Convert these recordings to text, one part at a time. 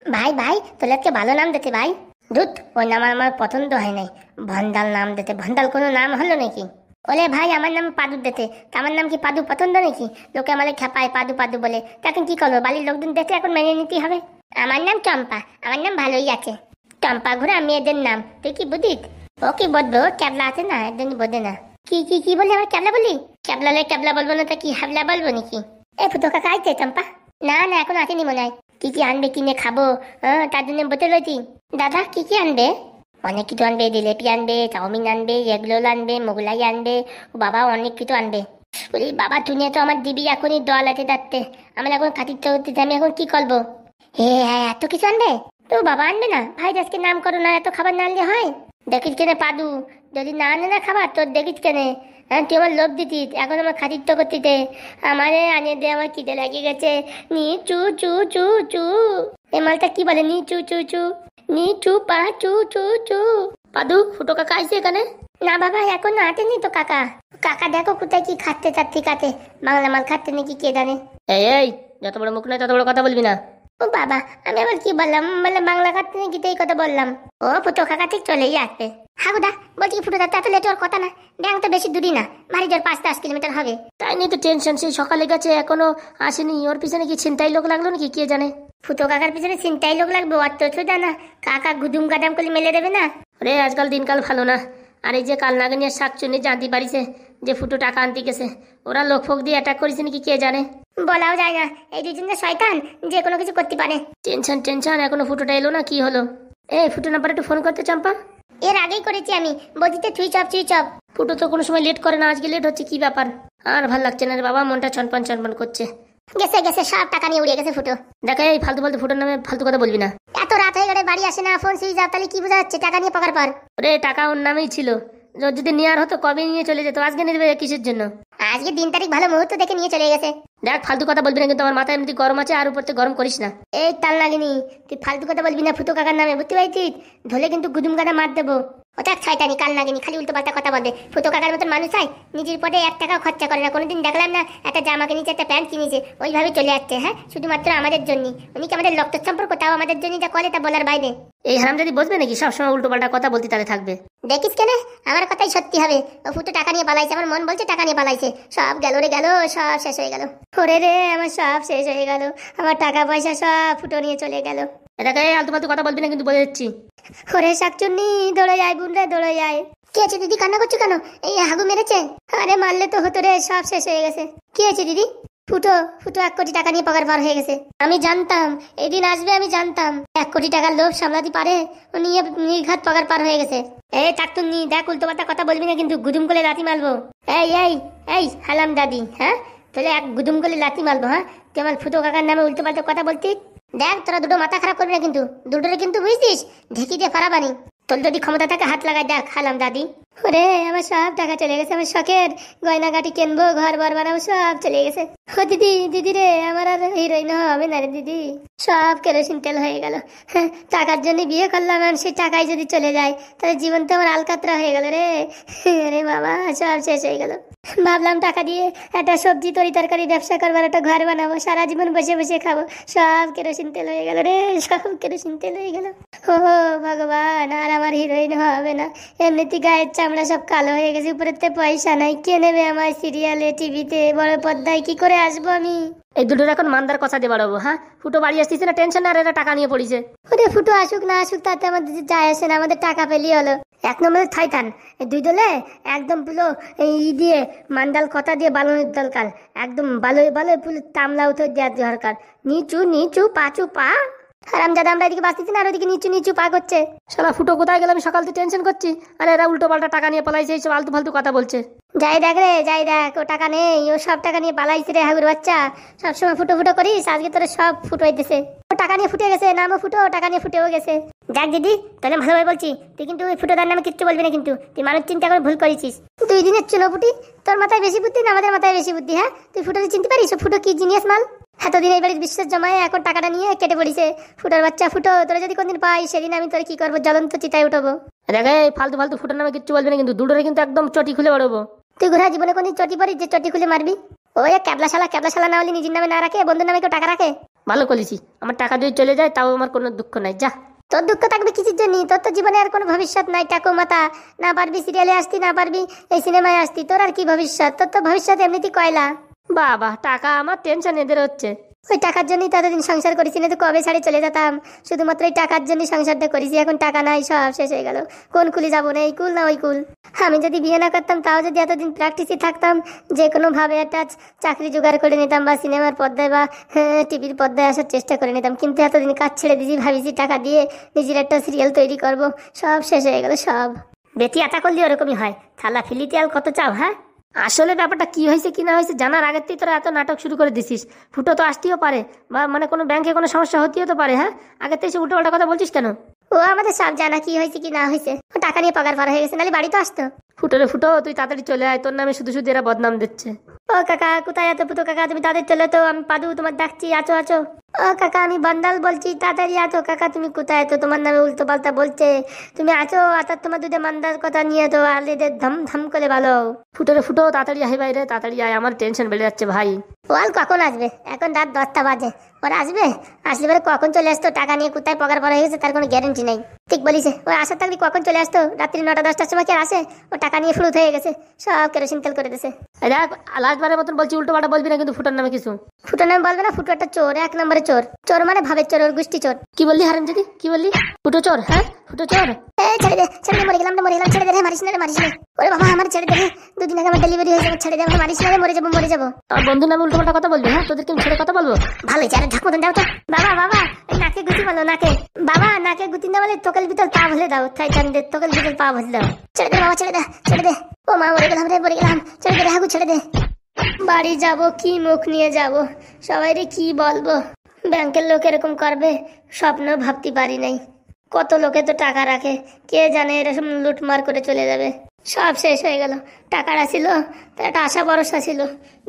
ভাই ভাই তোর আজকে ভালো নাম দিতে ভাই। ধুত, ওই নাম আমার পছন্দ হয় নাই। ভন্ডাল নাম দিতে, ভন্ডাল কোনো নাম হলো নাকি? ওলে ভাই আমার নাম পাদু দিতে, তা আমার নাম কি পাদু পছন্দ নাকি? লোকে আমাদের খেপায় পাদু পাদু বলে, তখন কি করবো? বাড়ির লোকজন দেখে এখন মেনে নিতে হবে। আমার নাম চম্পা, আমার নাম ভালোই আছে। চম্পা ঘোরা মেয়েদের নাম, তুই কি বুঝিস? ও কি বলবো, ক্যাবলা আছে না, একদিনই বোঝে না। কি কি কি বলি, আমার ক্যাবলা বলি? ক্যাবলালে ক্যাবলা বলবো না তো কি হাবলা বলবো নাকি? এ ফুটো কাকা আইছে চম্পা? না না, এখন আসেনি মনে হয়। কি কি আনবে, কিনে খাবো? তার জন্য বলতে রয়েছি। দাদা কি কি আনবে? অনেক কিছু আনবে, জিলেপি আনবে, চাউমিন আনবে, এগরোল আনবে, মোগলাই আনবে। ও বাবা, অনেক কিছু আনবে। বলি বাবা, তুই তো আমার দিবি এখনই দল আছে যাচ্ছে। আমার এখন খাতির চলতেছে, আমি এখন কি করবো? হ্যাঁ, এত কিছু আনবে? তো বাবা আনবে না? ভাই আজকে নাম করো না, এত খাবার না আনলে হয়? দেখিস কেনে পাদু, যদি না আনে না খাবার তোর, দেখিস কেনে? হ্যাঁ, তুই আমার লোভ দিতিস, এখন আমার খাতির করতিতে। আমারে আনিয়ে দে, আমার খিদে লাগিয়ে গেছে। নি চু চু চু চু। এ মালটা কি বলে, নি চু চু চু, নি চু পা চু চু চু। পাদু, ফুটো কাকা আইছে এখানে? না বাবা, এখন আটেনি তো কাকা। কাকা দেখো কোথায় কি খাচ্ছে, তার ঠিক আছে। বাংলা মাল খাচ্ছে নাকি কে জানে। এই যত বড় মুখ নয় তত বড় কথা বলবি না। ও বাবা, আমি আবার কি বললাম? বলে বাংলা খাচ্ছে নাকি, এই কথা বললাম। ও ফুটো কাকা ঠিক চলেই আসবে। হাগুদা বলছি, ফুটো দা এত লেট হওয়ার কথা না। ব্যাংক তো বেশি দূরই না, বাড়ি যাওয়ার 5-10 কিলোমিটার হবে। তাই নিয়ে তো টেনশন, সেই সকালে গেছে এখনো আসেনি। ওর পিছনে কি ছিনতাই লোক লাগলো নাকি কে জানে? ফুটো কাকার পিছনে চিন্তাই লোক লাগবে, অত তো জানা। কাকা গুদুম গাদাম করে মেলে দেবে না? রে আজকাল দিনকাল ভালো না। আর এই যে কাল নাগানিয়া শাকচুনি জানতে পারিছে যে ফুটো টাকা আনতে গেছে, ওরা লোক ফোক দিয়ে অ্যাটাক করেছে নাকি কে জানে? বলাও যায় না, এই দুজন যে শয়তান, যে কোনো কিছু করতে পারে। টেনশন টেনশন, এখনো ফুটোটা এলো না, কি হলো? এই ফুটো নাম্বার একটু ফোন করতে চম্পা। এর আগেই করেছি আমি, বলতে তুই চপ তুই চপ। ফুটো তো কোনো সময় লেট করে না, আজকে লেট হচ্ছে, কি ব্যাপার? আর ভাল লাগছে না রে বাবা, মনটা ছনপন ছনপন করছে। গেছে গেছে, সব টাকা নিয়ে উড়িয়ে গেছে ফুটো। দেখে এই ফালতু ফালতু ফুটোর নামে ফালতু কথা বলবি না। এত রাত হয়ে গেলে বাড়ি আসে না, ফোন সুইচ অফ, তাহলে কি বোঝা যাচ্ছে টাকা নিয়ে পকার পর? রে টাকা ওর নামেই ছিল, যদি নেওয়ার হতো কবে নিয়ে চলে যেত, আজকে নেবে কিসের জন্য? আজকে দিন তারিখ ভালো মুহূর্ত দেখে নিয়ে চলে গেছে। দেখ ফালতু কথা বলবি না কিন্তু, আমার মাথায় এমনি গরম আছে, আর উপর থেকে গরম করিস না। এই তাল লাগেনি, তুই ফালতু কথা বলবি না ফুটো কাকার নামে, বুঝতে পারছিস? ধরে কিন্তু গুদুম গাদা মার দেবো। ওটা শয়তানি, কাল লাগেনি, খালি উল্টো পাল্টা কথা বলবে। ফুটো কাকার মতন মানুষ হয়, নিজের পরে 1 টাকাও খরচা করে না। কোনোদিন দেখলাম না একটা জামা কিনেছে, একটা প্যান্ট কিনেছে, ওইভাবে চলে যাচ্ছে। হ্যাঁ, শুধুমাত্র আমাদের জন্য। উনি কি আমাদের রক্তের সম্পর্ক, তাও আমাদের জন্য যা করে তা বলার বাইরে। এই হারাম যদি বসবে নাকি সবসময় উল্টো পাল্টা কথা বলতে, তাহলে থাকবে। দেখিস কেনে, আমার কথাই সত্যি হবে। ও ফুটো টাকা নিয়ে পালাইছে, আমার মন বলছে টাকা নিয়ে পালাইছে। সব গেল রে গেল, সব শেষ হয়ে গেল। ওরে রে, আমার সব শেষ হয়ে গেল। আমার টাকা পয়সা সব ফুটো নিয়ে চলে গেল। এটাকে আলতু ফালতু কথা বলবি না কিন্তু, বলে দিচ্ছি। ওরে শাকচুন্নি, দৌড়ে যায় বোন রে, দৌড়ে যায়। কি আছে দিদি, কান্না করছো কেন? এই হাগু মেরেছে? আরে মারলে তো হতো রে, সব শেষ হয়ে গেছে। কি আছে দিদি? ফুটো ফুটো 1 কোটি টাকা নিয়ে পকার পার হয়ে গেছে। আমি জানতাম এই দিন আসবে, আমি জানতাম। 1 কোটি টাকার লোভ সামলাতে পারে, ও নিয়ে নির্ঘাত পকার পার হয়ে গেছে। এই টাকতুন্নি, দেখ উল্টো পাল্টা কথা বলবি না কিন্তু, গুদুম করে লাথি মারবো। এই এই এই হালাম দাদি, হ্যাঁ তাহলে এক গুদুম করে লাথি মারবো। হ্যাঁ, তুই আমার ফুটো কাকার নামে উল্টো পাল্টা কথা বলতি? দেখ তোরা দুটো মাথা খারাপ করবি না কিন্তু, দুটোরে কিন্তু বুঝছিস, ঢেকি দিয়ে ফারাবানি। তোর যদি ক্ষমতা থাকে হাত লাগাই দেখ, হালাম দাদি। ওরে আমার সব টাকা চলে গেছে, আমার শখের গয়নাগাটি কিনবো, ঘর বার বানাবো, সব চলে গেছে। ও দিদি, দিদি রে, আমার আর হিরোইন হবে না রে দিদি, সব কেরোসিন তেল হয়ে গেল। হ্যাঁ, টাকার জন্য বিয়ে করলাম, আর সেই টাকায় যদি চলে যায়, তাহলে জীবন তো আমার আলকাতরা হয়ে গেল রে। আরে বাবা, সব শেষ হয়ে গেল। ভাবলাম টাকা দিয়ে একটা সবজি তরি তরকারি ব্যবসা করবার, একটা ঘর বানাবো, সারা জীবন বসে বসে খাবো, সব কেরোসিন তেল হয়ে গেল রে, সব কেরোসিন তেল হয়ে গেল। ও ভগবান, আর আমার হিরোইন হবে না। এমনিতে গায়ের চামড়া সব কালো হয়ে গেছে, উপরেতে পয়সা নাই, কে নেবে আমার সিরিয়ালে, টিভিতে, বড় পর্দায়? কি করে আসবো আমি? এই দুটোর এখন মান্দার কথা দিয়ে বাড়াবো। হ্যাঁ, ফুটো বাড়ি আসতেছে না, টেনশন, আর এরা টাকা নিয়ে পড়িছে। ওরে ফুটো আসুক না আসুক তাতে আমাদের যায় আসে না, আমাদের টাকা পেলি হলো। 1 নম্বরের থাইতান, দুই দলে একদম পুরো এই দিয়ে মান্ডাল কথা দিয়ে বালনের দরকার, একদম বালোয় বালোয় পুরো তামলা উঠে দেওয়ার দরকার। নিচু নিচু পাচু পা, হারাম দাদা আমরা এদিকে বাঁচতেছি না, আর ওদিকে নিচু নিচু পা করছে। শালা ফুটো কোথায় গেলে, আমি সকাল থেকে টেনশন করছি, আর এরা উল্টো পাল্টা টাকা নিয়ে পালাইছে, এইসব আলতু ফালতু কথা বলছে। যাই দেখ রে, যাই দেখ, ও টাকা নেই, ও সব টাকা নিয়ে পালাইছে রে হাগুর বাচ্চা। সবসময় ফুটো ফুটো করিস, আজকে তোর সব ফুটো হইতেছে। ও টাকা নিয়ে ফুটে গেছে, নামও ফুটো, টাকা নিয়ে ফুটেও গেছে। যাক দিদি, তাহলে ভালোভাবে বলছি, তুই কিন্তু ওই ফুটোদার নামে কিচ্ছু বলবি না কিন্তু, তুই মানুষ চিন্তা করে ভুল করেছিস। 2 দিনের চুনোপুটি, তোর মাথায় বেশি বুদ্ধি না আমাদের মাথায় বেশি বুদ্ধি? হ্যাঁ, তুই ফুটোকে চিনতে পারিস? ফুটো কি জিনিয়াস মাল। এতদিন এই বাড়ির বিশ্বাস জমায়, এখন টাকাটা নিয়ে কেটে পড়িছে। ফুটোর বাচ্চা ফুটো, তোরা যদি কোনদিন পাই, সেদিন আমি তোর কি করবো, জ্বলন্ত চিতায় উঠবো। দেখ এই ফালতু ফালতু ফুটোর নামে কিচ্ছু বলবি না কিন্তু, দুটোরে কিন্তু একদম চটি খুলে বাড়াবো। তুই ঘোরা জীবনে কোনদিন চটি পড়িস যে চটি খুলে মারবি? ওই ক্যাবলা শালা, ক্যাবলা শালা না হলে নিজের নামে না রাখে, বন্ধুর নামে কেউ টাকা রাখে? ভালো করেছি, আমার টাকা যদি চলে যায় তাও আমার কোনো দুঃখ নাই। যা। তোর দুঃখ থাকবে কিছুর জন্য? তোর তো জীবনে আর কোনো ভবিষ্যৎ নাই, টাকো মাথা। না পারবি সিরিয়ালে আসতি, না পারবি এই সিনেমায় আসতি, তোর আর কি ভবিষ্যৎ? তোর তো ভবিষ্যৎ এমনিতেই কয়লা। বাবা, টাকা আমার টেনশন এদের হচ্ছে। ওই টাকার জন্যই তো এতদিন সংসার করেছি, না তো কবে ছাড়ে চলে যেতাম। শুধুমাত্র এই টাকার জন্যই সংসারটা করেছি, এখন টাকা নাই, সব শেষ হয়ে গেল। কোন কুলে যাবো, না এই কুল না ওই কুল। আমি যদি বিয়ে না করতাম, তাও যদি এতদিন প্র্যাকটিসে থাকতাম, যে কোনোভাবে একটা চাকরি জোগাড় করে নিতাম, বা সিনেমার পর্দায় বা টিভির পর্দায় আসার চেষ্টা করে নিতাম। কিন্তু এতদিন কাজ ছেড়ে দিয়েছি, ভাবিছি টাকা দিয়ে নিজের একটা সিরিয়াল তৈরি করব, সব শেষ হয়ে গেল সব। বেটি আতা করলে ওরকমই হয়, থালা ফিলিতে আর কত চাও? হ্যাঁ, আসলে ব্যাপারটা কি হয়েছে কি না হয়েছে জানার আগের থেকে তোরা এত নাটক শুরু করে দিছিস। ফুটো তো আসতেও পারে, বা মানে কোনো ব্যাংকে কোনো সমস্যা হতেও তো পারে। হ্যাঁ, আগের থেকে উল্টো পাল্টা কথা বলছিস কেন? ও আমাদের সব জানা কি হয়েছে কি না হয়েছে। ও টাকা নিয়ে পগার পার হয়ে গেছে, নাহলে বাড়ি তো আসতো। ফুটো রে ফুটো, তুই তাড়াতাড়ি চলে আয়, তোর নামে শুধু শুধু এরা বদনাম দিচ্ছে। ও কাকা, কোথায় এত পুতো কাকা? তুমি তাদের চলে তো, আমি পাদু তোমার ডাকছি, আছো আছো। ও কাকা, আমি বান্দাল বলছি, তাড়াতাড়ি আছো। কাকা তুমি কোথায়? তো তোমার নামে উল্টো পাল্টা বলছে। তুমি আছো, অর্থাৎ তোমার দুধে মান্দার কথা নিয়ে তো আলেদের ধম ধম করে ভালো। ফুটো রে ফুটো, তাড়াতাড়ি আয় বাইরে, তাড়াতাড়ি আয়, আমার টেনশন বেড়ে যাচ্ছে ভাই। ওয়াল কখন আসবে? এখন রাত 10টা বাজে। ওরা আসবে, আসলে পরে কখন চলে আসতো? টাকা নিয়ে কোথায় পগার পর হয়ে গেছে তার কোনো গ্যারেন্টি নেই। ঠিক বলিছে, ওই আসার থাকলে কখন চলে আসতো? রাত্রি 9টা 10টার সময় কি আর আসে? ও টাকা নিয়ে ফুরুত হয়ে গেছে, সব কেরোসিন তেল করে দিয়েছে। দেখ, লাস্টবারের মতন বলছি, উল্টো পাল্টা বলবি না কিন্তু ফুটোর নামে কিছু। ফুটো নাম বলবে না, ফুটো একটা চোর, 1 নম্বরে চোর। চোর মানে ভাবের চোর, ওর গোষ্ঠী চোর। কি বললি হারামজাদি, কি বললি? ফুটো চোর? হ্যাঁ, ফুটো চোর। ছেড়ে দে, ছেড়ে দে, মরে গেলাম রে, মরে গেলাম, ছেড়ে দে রে, মারিস না রে, মারিস না। ওরে বাবা, আমার ছেড়ে দে রে, 2 দিন আগে আমার ডেলিভারি হয়ে যাবে, ছেড়ে দে, আমার মারিস না রে, মরে যাবো, মরে যাবো। আমার বন্ধুর নামে উল্টো পাল্টা কথা বলবি? হ্যাঁ, তোদেরকে আমি ছেড়ে কথা বলবো? ভালোই চারে ঢাক মতন দাও তো। বাবা বাবা, এই নাকে গুতি বলো, নাকে। বাবা, নাকে গুতি না বলে তোকেল ভিতর পা ভুলে দাও, তাই জান দে, তোকেল ভিতর পা ভুলে দাও। ছেড়ে দে বাবা, ছেড়ে দে, ছেড়ে দে। ও মা, মরে গেলাম রে, মরে গেলাম, ছেড়ে দে রে হাগু, ছেড়ে দে। বাড়ি যাব, কি মুখ নিয়ে যাব, সবাই রে কি বলবো? ব্যাংকের লোক এরকম করবে স্বপ্ন ভাবতে পারি নাই। কত লোকে তো টাকা রাখে, কে জানে এরকম লুটমার করে চলে যাবে। সব শেষ হয়ে গেল। টাকাটা ছিল তো একটা আশা ভরসা ছিল,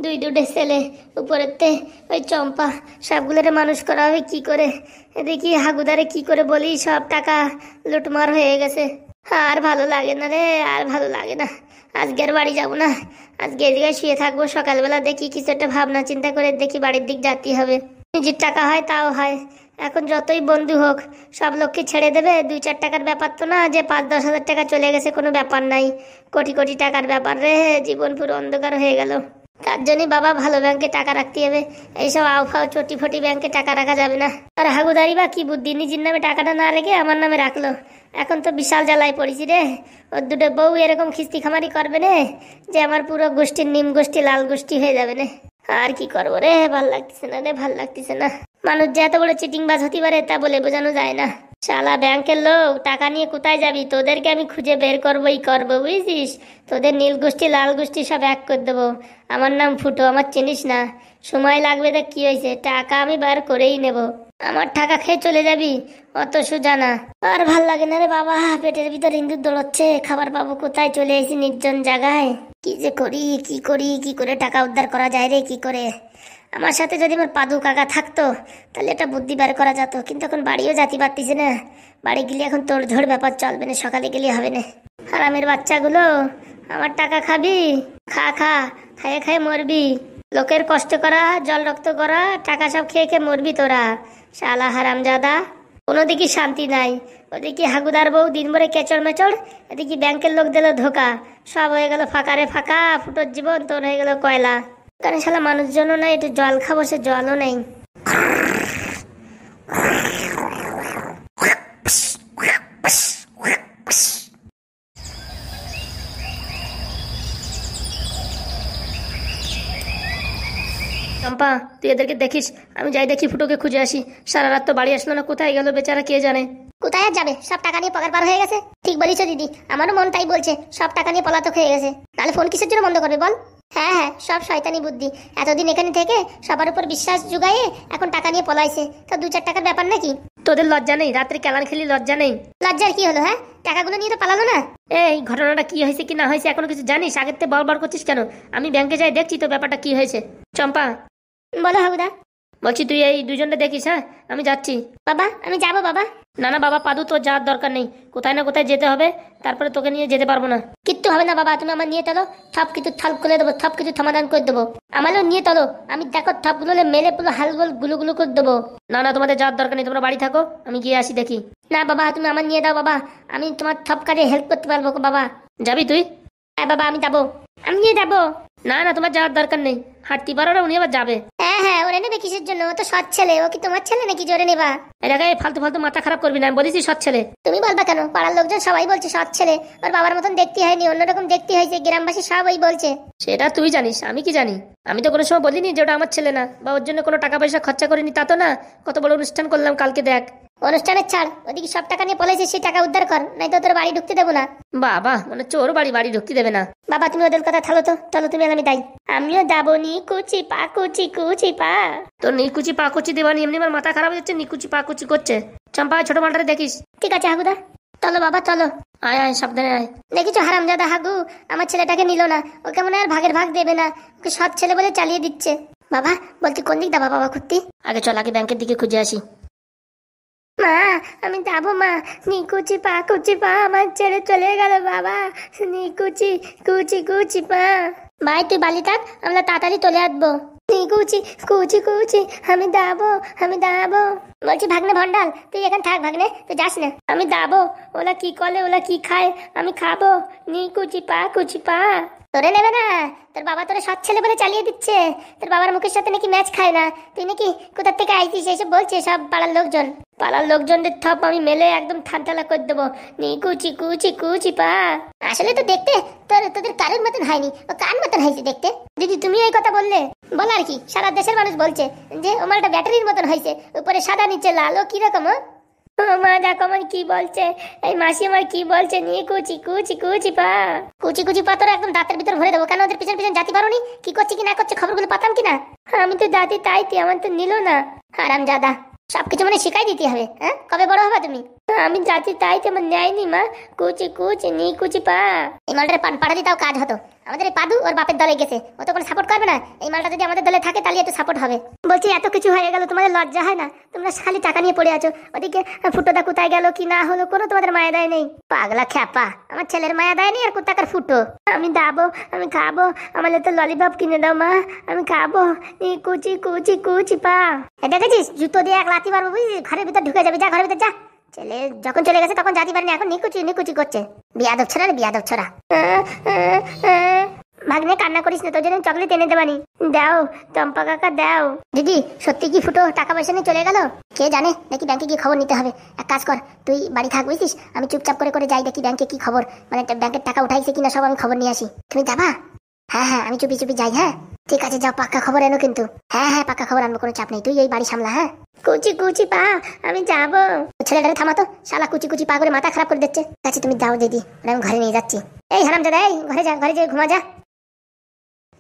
2 ছেলে, উপরেতে ওই চম্পা, সবগুলোরে মানুষ করা হবে কি করে? দেখি হাগুদারে কি করে বলি, সব টাকা লুটমার হয়ে গেছে। আর ভালো লাগে না রে, আর ভালো লাগে না। আজকে আর বাড়ি যাবো না, আজকে এদিকে শুয়ে থাকবো। সকালবেলা দেখি কিছু একটা ভাবনা চিন্তা করে দেখি বাড়ির দিক যেতে হবে। নিজের টাকা হয় তাও হয়, এখন যতই বন্ধু হোক সব লোককে ছেড়ে দেবে। 2-4 টাকার ব্যাপার তো না যে 5-10 হাজার টাকা চলে গেছে, কোনো ব্যাপার নাই। কোটি কোটি টাকার ব্যাপার রে, জীবন পুরো অন্ধকার হয়ে গেল। তার জন্যই বাবা ভালো ব্যাংকে টাকা রাখতে হবে, এইসব আউফাও চটি ফটি ব্যাংকে টাকা রাখা যাবে না। আর হাগুদারি বা কি বুদ্ধি, নিজের নামে টাকাটা না রেখে আমার নামে রাখলো। এখন তো বিশাল জ্বালায় পড়েছি রে। ওর 2 বউ এরকম খিস্তি খামারি করবে না যে আমার পুরো গোষ্ঠীর নিম গোষ্ঠী লাল গোষ্ঠী হয়ে যাবে না। আর কি করবো রে, ভাল লাগতেছে না রে, ভাল লাগতেছে না। মানুষ যে এত বড় চিটিংবাজ হতে পারে তা বলে বোঝানো যায় না। শালা ব্যাংকের লোক, টাকা নিয়ে কোথায় যাবি? তোদেরকে আমি খুঁজে বের করবোই করবো, বুঝছিস? তোদের নীল গোষ্ঠী লাল গোষ্ঠী সব এক করে দেবো। আমার নাম ফুটো, আমার চিনিস না। সময় লাগবে, দেখ কি হয়েছে, টাকা আমি বার করেই নেব। আমার টাকা খেয়ে চলে যাবি, অত সোজা না। আর ভাল লাগে না রে বাবা, পেটের ভিতর ইন্দুর দৌড়চ্ছে, খাবার পাবো কোথায়? চলে এসেছি নির্জন জায়গায়। কি যে করি, কি করি, কি করে টাকা উদ্ধার করা যায় রে, কি করে? আমার সাথে যদি আমার পাদু কাকা থাকতো তাহলে একটা বুদ্ধি বের করা যেত, কিন্তু এখন বাড়িও যেতে পারতিস না। বাড়ি গেলে এখন তোর ঝোড় ব্যাপার চলবে না, সকালে গেলে হবে না। হারামের বাচ্চাগুলো, আমার টাকা খাবি, খা খা, খায়ে খায়ে মরবি। লোকের কষ্ট করা, জল রক্ত করা টাকা সব খেয়ে খেয়ে মরবি তোরা। শালা হারামজাদা, কোনো দিকে শান্তি নাই। ওদিকে হাগুদার বউ দিন ভরে কেচড় মেচড়, এদিকে ব্যাংকের লোক দিল ধোকা, সব হয়ে গেল ফাঁকা রে ফাঁকা। ফুটোর জীবন তোর হয়ে গেল কয়লা। কারণ শালা মানুষজনও নাই, একটু জল খাবো, সে জলও নেই। চম্পা, তুই এদেরকে দেখিস, আমি যাই দেখি ফুটোকে খুঁজে আসি। সারা রাত তো বাড়ি আসলো না, কোথায় গেল বেচারা কে জানে। কোথায় আর যাবে, সব টাকা নিয়ে পকেট পার হয়ে গেছে। ঠিক বলিস দিদি, আমারও মন তাই বলছে, সব টাকা নিয়ে পলাতক হয়ে গেছে। নাহলে ফোন কিসের জন্য বন্ধ করবে বল? হ্যাঁ হ্যাঁ, সব শয়তানি বুদ্ধি। এতদিন এখানে থেকে সবার উপর বিশ্বাস জুগাইয়ে এখন টাকা নিয়ে পলাইছে, তো 2-4 টাকার ব্যাপার নাকি? তোদের লজ্জা নেই? রাত্রে কেলান খেলি লজ্জা নেই? লজ্জার কি হলো? হ্যাঁ, টাকাগুলো নিয়ে তো পালালো না। এই ঘটনাটা কি হয়েছে কি না হয়েছে এখনো কিছু জানিস? আগের থেকে বলবার করছিস কেন? আমি ব্যাংকে যাই দেখছি তো ব্যাপারটা কি হয়েছে। চম্পা, বলো হাগুদা। বলছি তুই এই দুজনটা দেখিস, হ্যাঁ আমি যাচ্ছি। বাবা আমি যাবো বাবা। না না বাবা, পাদু তোর যাওয়ার দরকার নেই, কোথায় না কোথায় যেতে হবে, তারপরে তোকে নিয়ে যেতে পারবো না। কিচ্ছু হবে না বাবা, তুমি আমার নিয়ে চলো, সব কিছু থলভ করে দেবো, সব কিছু সমাধান করে দেবো। আমারও নিয়ে চলো, আমি দেখো সবগুলো মেলে পুরো হালগোল গুলো করে দেবো। না না তোমাদের যাওয়ার দরকার নেই, তোমরা বাড়ি থাকো, আমি গিয়ে আসি দেখি। না বাবা তুমি আমার নিয়ে দাও বাবা, আমি তোমার সব কাজে হেল্প করতে পারবো বাবা। যাবি তুই? হ্যাঁ বাবা আমি যাবো, আমি নিয়ে যাবো। না না তোমার যাওয়ার দরকার নেই, হাঁটতে পারো না, উনি আবার যাবে। হ্যাঁ হ্যাঁ, ওরে নেবে কিসের জন্য? ও তো সৎ ছেলে, ও কি তোমার ছেলে নাকি জোরে নেবা? এলাকায় ফালতু ফালতু মাথা খারাপ করবি না, আমি বলেছি সৎ ছেলে। তুমি বলবা কেন? পাড়ার লোকজন সবাই বলছে সৎ ছেলে, ওর বাবার মতন দেখতে হয়নি, অন্যরকম দেখতে হয়েছে, গ্রামবাসী সবাই বলছে। সেটা তুই জানিস, আমি কি জানি? আমি তো কোনো সময় বলিনি যে ওটা আমার ছেলে না, বা ওর জন্য কোনো টাকা পয়সা খরচা করিনি, তা তো না। কত বড় অনুষ্ঠান করলাম কালকে, দেখ। অনুষ্ঠানের ছাড়, ওদিকে সব টাকা নিয়ে পলাইছে, সেই টাকা উদ্ধার কর, নাই তো তোর বাড়ি ঢুকতে দেবো না। বাবা মানে চোর বাড়ি বাড়ি ঢুকতে দেবে না। বাবা তুমি ওদের কথা থালো তো, চলো তুমি আর আমি যাই। আমিও যাবো, নি কুচি পা কুচি কুচি পা। তোর নিকুচি পাকুচি দেবানি এমনি আমার মাথা খারাপ হয়ে যাচ্ছে, নিকুচি পাকুচি করছে। চম্পা ছোট মালটারে দেখিস। ঠিক আছে হাগুদা, চলো বাবা চলো। আয় আয় সাবধানে আয়। দেখিছো হারামজাদা হাগু আমার ছেলেটাকে নিল না, ওকে মনে হয় ভাগের ভাগ দেবে না, ওকে সৎ ছেলে বলে চালিয়ে দিচ্ছে। বাবা বলছি কোন দিক যাবা বাবা ঘুরতে? আগে চল, আগে ব্যাংকের দিকে খুঁজে আসি। মা আমি যাবো মা, নিকুচি পা কুচি পা, আমার ছেলে চলে গেল বাবা, নিকুচি কুচি কুচি পা। ভাই তুই বালি থাক, আমরা তাড়াতাড়ি চলে আসবো। নিকুচি কুচি কুচি, আমি যাবো আমি যাবো। বলছি ভাগ্নে ভন্ডাল, তুই এখানে থাক ভাগ্নে, তুই যাস না, আমি যাবো। ওলা কি করে, ওলা কি খায়, আমি খাবো। নিকুচি পা কুচি পা। তোরে নেবে না, তোর বাবা তোরে সৎ ছেলে বলে চালিয়ে দিচ্ছে, তোর বাবার মুখের সাথে নাকি ম্যাচ খায় না, তুই নাকি কোথা থেকে আইতিস এসব বলছে সব পাড়ার লোকজন। পাড়ার লোকজনদের থপ আমি মেলে একদম ঠান্ডালা করে দেবো। নিকুচি কুচি কুচি পা। আসলে তো দেখতে তোদের কারোর মতন হয়নি, ও কার মতন হয়েছে দেখতে। দিদি তুমি এই কথা বললে, বল আর কি, সারা দেশের মানুষ বলছে যে ও মালটা ব্যাটারির মতন হয়েছে, উপরে সাদা নিচে লাল, ও কিরকম? মা দেখো আমার কি বলছে, এই মাসি আমার কি বলছে, নিয়ে কুচি কুচি কুচি পা। কুচি কুচি পা তোর একদম দাঁতের ভিতর ভরে দেবো। কেন ওদের পিছন পিছন জাতি পারোনি? কি করছে কি না করছে খবরগুলো পাতাম কিনা? আমি তো জাতি তাইতে, আমার তো নিল না। হারাম জাদা, সবকিছু মানে শিখাই দিতে হবে। হ্যাঁ কবে বড় হবে তুমি? আমি জাতি তাইতে, আমার নেয়নি মা। কুচি কুচি নি কুচি পা। এই মালটারে পাঠা দিতাও কাজ হতো। আমাদের এই পাদু ওর বাপের দলে গেছে, ও তো কোনো সাপোর্ট করবে না। এই মালটা যদি আমাদের দলে থাকে তাহলে একটু সাপোর্ট হবে। বলছি এত কিছু হয়ে গেল, তোমাদের লজ্জা হয় না? তোমরা খালি টাকা নিয়ে পড়ে আছো, ওদিকে ফুটোদা কোথায় গেল কি না হলো কোনো তোমাদের মায়া দেয় নেই। পাগলা খ্যাপা, আমার ছেলের মায়া দেয়নি আর কোথাকার ফুটো। আমি যাবো, আমি খাবো, আমাদের তো ললিপপ কিনে দাও মা, আমি খাবো। কুচি কুচি কুচি পা। দেখেছিস জুতো দিয়ে এক লাথি মারবো, বুঝলি? ঘরের ভিতর ঢুকে যাবি, যা ঘরের ভিতর যা। ছেলে যখন চলে গেছে তখন জাতি পারেনি, এখন নিকুচি নিকুচি করছে। বিয়াদব ছোড়া রে বিয়াদব ছোড়া। ভাগ্নে কান্না করিস না, তোর জন্য চকলেট এনে দেবানি। দাও চম্পা কাকা দাও। দিদি সত্যি কি ফুটো টাকা পয়সা নিয়ে চলে গেল? কে জানে, দেখি ব্যাংকে গিয়ে খবর নিতে হবে। এক কাজ কর, তুই বাড়ি থাক বুঝছিস, আমি চুপচাপ করে করে যাই, দেখি ব্যাংকে কি খবর, মানে ব্যাংকের টাকা উঠাইছে কিনা সব আমি খবর নিয়ে আসি। তুমি যাবা? হ্যাঁ হ্যাঁ আমি চুপি চুপি যাই। হ্যাঁ ঠিক আছে যাও, পাক্কা খবর এনো কিন্তু। হ্যাঁ হ্যাঁ পাক্কা খবর আনবো, কোনো চাপ নেই, তুই এই বাড়ি সামলা। হ্যাঁ কুচি কুচি পা, আমি যাবো। ছেলেটারে থামাতো, শালা কুচি কুচি পা করে মাথা খারাপ করে দিচ্ছে। আচ্ছা তুমি যাও দিদি, আমি ঘরে নিয়ে যাচ্ছি। এই হারামজাদা, এই ঘরে যা, ঘরে যেয়ে ঘুমা যা।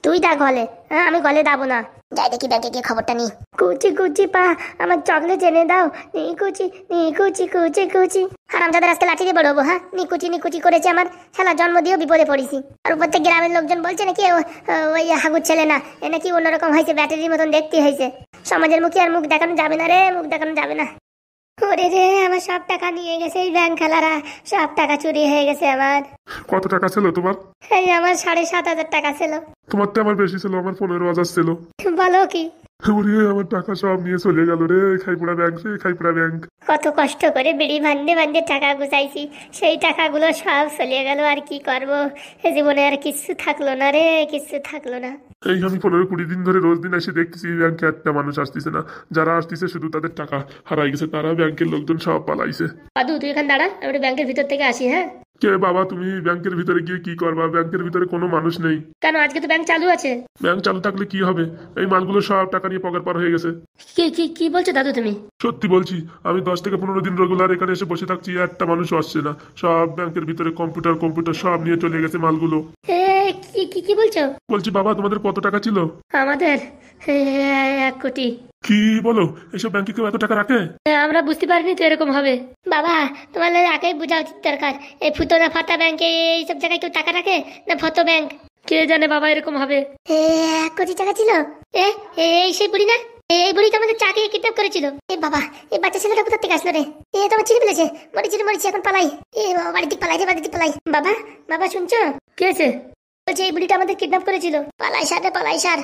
তুই যা গলে, হ্যাঁ আমি গলে যাবো না। যাই দেখি ব্যাংকে গিয়ে খবরটা নি। কুচি কুচি পা, আমার চকলেট এনে দাও। নি কুচি কুচি কুচি। হারামজাদার আজকে লাঠি দিয়ে বড়বো। হ্যাঁ নিকুচি করেছে আমার, শালা জন্ম দিয়েও বিপদে পড়েছি। আর উপর থেকে গ্রামের লোকজন বলছে নাকি ওই হাগুর ছেলে না, এ নাকি অন্যরকম হয়েছে, ব্যাটারির মতন দেখতে হয়েছে। সমাজের মুখে আর মুখ দেখানো যাবে না রে, মুখ দেখানো যাবে না। ওরে রে, আমার সব টাকা নিয়ে গেছে এই ব্যাংক খেলারা, সব টাকা চুরি হয়ে গেছে আমার। কত টাকা ছিল তোমার? এই আমার 7,500 টাকা ছিল। তোমার তো আমার বেশি ছিল, আমার 15,000 ছিল। বলো কি? ওরে আমার টাকা সব নিয়ে চলে গেল রে, খাইপুরা ব্যাংক রে, খাইপুরা ব্যাংক। কত কষ্ট করে বিড়ি ভান্ডে ভান্ডে টাকা গুছাইছি, সেই টাকাগুলো সব চলে গেল। আর কি করব, জীবনে আর কিছু থাকলো না রে, কিছু থাকলো না। এই আমি 15-20 দিন ধরে রোজ দিন এসে দেখতেছি ব্যাংকে একটা মানুষ আসতেছে না, যারা আসতেছে শুধু তাদের টাকা হারাই গেছে, তারা ব্যাংকের লোকজন সব পালাইছে। পাদু তুই এখানে দাঁড়া, আমি ব্যাংকের ভিতর থেকে আসি। হ্যাঁ কে বাবা, তুমি ব্যাংকের ভিতরে গিয়ে কি করবা? ব্যাংকের ভিতরে কোনো মানুষ নেই। কেন, আজকে তো ব্যাংক চালু আছে। ব্যাংক চালু থাকলে কি হবে? এই মালগুলো সব টাকা নিয়ে পকেট পার হয়ে গেছে। কি কি কি বলছো দাদু তুমি? সত্যি বলছি, আমি 10 থেকে 15 দিন রেগুলার এখানে এসে বসে থাকছি, একটা মানুষও আসছে না। সব ব্যাংকের ভিতরে কম্পিউটার সব নিয়ে চলে গেছে মালগুলো। কি কি কি বলছো? বলছি বাবা, তোমাদের কত টাকা ছিল? আমাদের 1 কোটি। কি বলো? এসব ব্যাংকে কেউ এত টাকা রাখে? আমরা বুঝতে পারিনি তো এরকম হবে। বাবা তোমার আগেই বোঝা উচিত দরকার, এই ফুটো না ফাটা ব্যাংকে এইসব জায়গায় কেউ টাকা রাখে না? ফটো ব্যাংক, কে জানে বাবা এরকম হবে। 1 কোটি টাকা ছিল। এই সেই বুড়ি না? এই বুড়ি তো আমাদের চাকরি কিডন্যাপ করেছিল। এ বাবা, এই বাচ্চা ছেলেটা কোথা থেকে আসলো রে? এ তো আমার চিনে ফেলেছে। মরেছি এখন পালাই। এ বাবা, বাড়ির দিক পালাই রে, বাড়ির দিক পালাই। বাবা, বাবা শুনছো? কি হয়েছে? বলছে এই বুড়িটা আমাদের কিডন্যাপ করেছিল। পালাই সার রে, পালাই সার।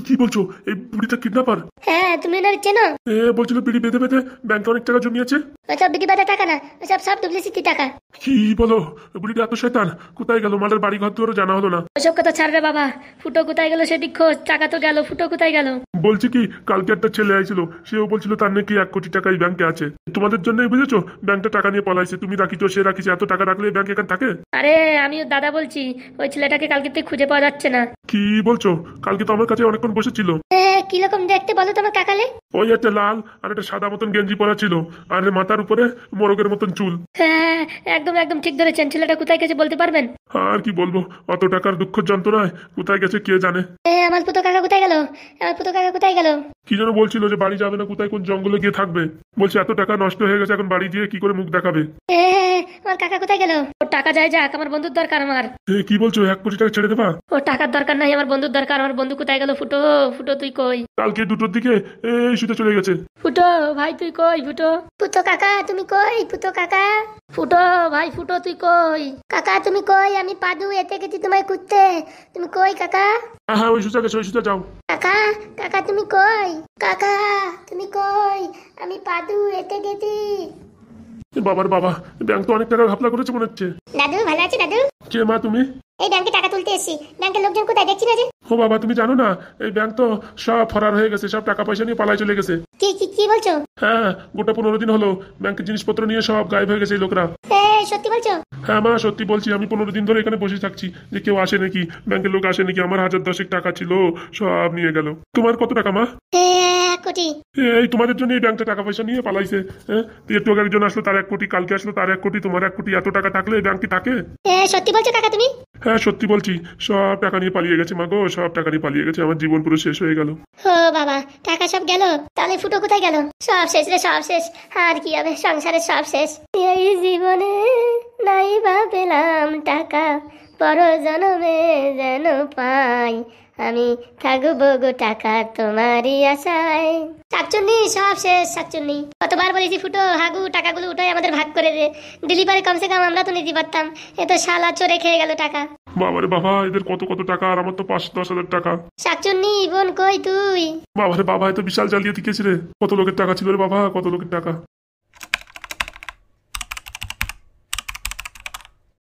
কি বলছো? এই বুড়িটা কিডন্যাপার? হ্যাঁ, তুমি ওনার চেনো? বলছিল বিড়ি বেঁধে বেঁধে ব্যাংকে অনেক টাকা জমিয়েছে। ওসব বিক্রি বাদা টাকা না, ওসব সব ডুপ্লিসিটি টাকা। কি বলো? বুড়িটা এত শয়তান! কোথায় গেল? মালের বাড়ি ঘর তো জানা হলো না। ওসব কথা ছাড় রে বাবা। ফুটো কোথায় গেল সেদিক খোঁজ। টাকা তো গেল, ফুটো কোথায় গেল? বলছি কি, কালকে একটা ছেলে আইছিল, সেও বলছিল তার নাকি 1 কোটি টাকা এই ব্যাংকে আছে। তোমাদের জন্যই বুঝেছো, ব্যাংকটা টাকা নিয়ে পলাইছে। তুমি রাখিছো, সে রাখিছে। এত টাকা রাখলে ব্যাংক এখানে থাকে? আরে আমিও দাদা বলছি, ওই ছেলেটাকে কালকে তুই খুঁজে পাওয়া যাচ্ছে না। কি বলছো? কালকে তো আমার কাছে অনেকক্ষণ বসেছিল। কিরকম দেখতে বলো তোমার কাকালে? ওই একটা লাল আর একটা সাদা মতন গেঞ্জি পরা ছিল, আর মাথার উপরে মোরগের মতন চুল। হ্যাঁ, একদম একদম ঠিক ধরেছেন। ছেলেটা কোথায় গেছে বলতে পারবেন? আর কি বলবো, অত টাকার দুঃখ যন্ত্রণায় কোথায় গেছে কে জানে। আমার পুতো কাকা কোথায় গেল? আমার পুতো কাকা কোথায় গেল? কি যেন বলছিল যে বাড়ি যাবে না, কোথায় কোন জঙ্গলে গিয়ে থাকবে। বলছে এত টাকা নষ্ট হয়ে গেছে, এখন বাড়ি গিয়ে কি করে মুখ দেখাবে। আমার কাকা কোথায় গেল? ওর টাকা যায় যাক, আমার বন্ধুর দরকার আমার। কি বলছো? 1 কোটি টাকা ছেড়ে দেবা? ওর টাকার দরকার নাই, আমার বন্ধুর দরকার। আমার বন্ধু কোথায় গেল? ফুটো, ফুটো তুই কই? কালকে 2টোর দিকে এই শুতে চলে গেছে। ফুটো ভাই তুই কই? ফুটো, পুতো কাকা তুমি কই? পুতো কাকা, ফুটো ভাই, ফুটো তুই কই? কাকা তুমি কই? আমি পাদু এতে গেছি তোমায় খুঁজতে। তুমি কই কাকা? হ্যাঁ, ওই শুতে গেছে, ওই শুতে যাও। কাকা, কাকা তুমি কই? কাকা তুমি কই? আমি পাদু এতে গেছি। বাবার বাবা, ব্যাংক তো অনেক টাকা ঘাপলা করেছে মনে হচ্ছে। দাদু ভালো আছে দাদু? কে মা তুমি? এই ব্যাংকে টাকা তুলতে এসেছি। ব্যাংকের লোকজন কোথায় দেখছি না যে? ও বাবা, তুমি জানো না এই ব্যাংক তো সব ফরার হয়ে গেছে, সব টাকা পয়সা নিয়ে পালাই চলে গেছে। কি কি কি বলছো? হ্যাঁ, গোটা 15 দিন হলো ব্যাংকের জিনিসপত্র নিয়ে সব গায়েব হয়ে গেছে এই লোকরা। সত্যি বলছো? হ্যাঁ মা, সত্যি বলছি। আমি 15 দিন ধরে এখানে বসে থাকছি যে কেউ আসে নাকি, ব্যাংকের লোক আসে নাকি। আমার 1010 টাকা ছিল, সব নিয়ে গেল। তোমার কত টাকা মা? 1 কোটি। এই তোমাদের জন্য এই ব্যাংকটা টাকা পয়সা নিয়ে পালাইছে। হ্যাঁ, একটু আগে একজন আসলো, তার 1 কোটি। কালকে আসলো, তার 1 কোটি। তোমার 1 কোটি। এত টাকা থাকলে এই ব্যাংকে থাকে? সত্যি বলছো কাকা তুমি? হ্যাঁ, সত্যি বলছি। সব টাকা নিয়ে পালিয়ে গেছে মা গো, সব টাকা নিয়ে পালিয়ে গেছে। আমার জীবন পুরো শেষ হয়ে গেল। ও বাবা, টাকা সব গেল। তাহলে ফুটো কোথায় গেল? সব শেষ রে, সব শেষ। আর কি হবে, সংসারের সব শেষ। এই জীবনে নাই বা পেলাম টাকা, পর জন্মে যেন পাই। আমি থাকবো গো টাকা তোমারই আশায়। শাকচুন্নি সব শেষ, শাকচুন্নি। কতবার বলেছি ফুটো, হাগু টাকাগুলো উঠাই আমাদের ভাগ করে দে। ডেলিভারি কমসে কম আমরা তো নিতে পারতাম। এ তো শালা চোরে খেয়ে গেল টাকা। বাবারে বাবা, এদের কত কত টাকা, আর আমার তো 5-10 হাজার টাকা। শাকচুন্নি বোন কই তুই? বাবারে বাবা, এত বিশাল জালিয়াতি কেছে রে। কত লোকের টাকা ছিল রে বাবা, কত লোকের টাকা।